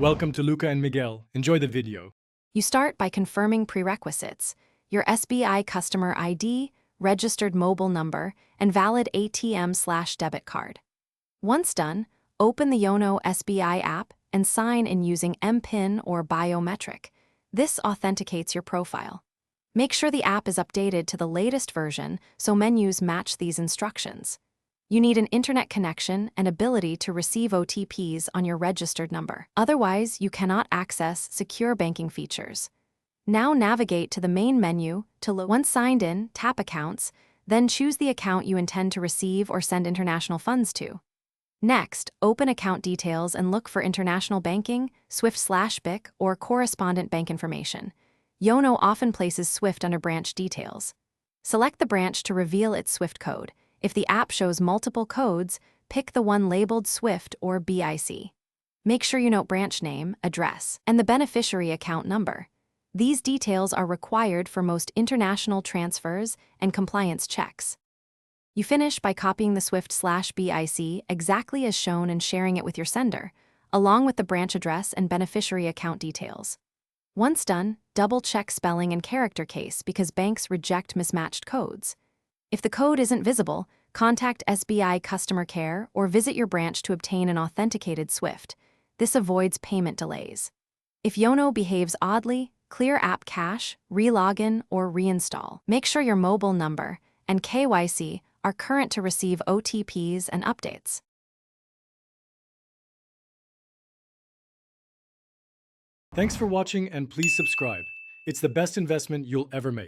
Welcome to Luca and Miguel. Enjoy the video. You start by confirming prerequisites: your SBI customer ID, registered mobile number, and valid ATM/debit card. Once done, open the Yono SBI app and sign in using MPIN or biometric. This authenticates your profile. Make sure the app is updated to the latest version so menus match these instructions. You need an internet connection and ability to receive OTPs on your registered number. Otherwise, you cannot access secure banking features. Now navigate to the main menu to once signed in, tap Accounts, then choose the account you intend to receive or send international funds to. Next, open account details and look for international banking, SWIFT/BIC, or correspondent bank information. Yono often places SWIFT under branch details. Select the branch to reveal its SWIFT code. If the app shows multiple codes, pick the one labeled SWIFT or BIC. Make sure you note branch name, address, and the beneficiary account number. These details are required for most international transfers and compliance checks. You finish by copying the SWIFT/BIC exactly as shown and sharing it with your sender, along with the branch address and beneficiary account details. Once done, double-check spelling and character case because banks reject mismatched codes. If the code isn't visible, contact SBI customer care or visit your branch to obtain an authenticated SWIFT. This avoids payment delays. If Yono behaves oddly, clear app cache, re-login, or reinstall. Make sure your mobile number and KYC are current to receive OTPs and updates. Thanks for watching and please subscribe. It's the best investment you'll ever make.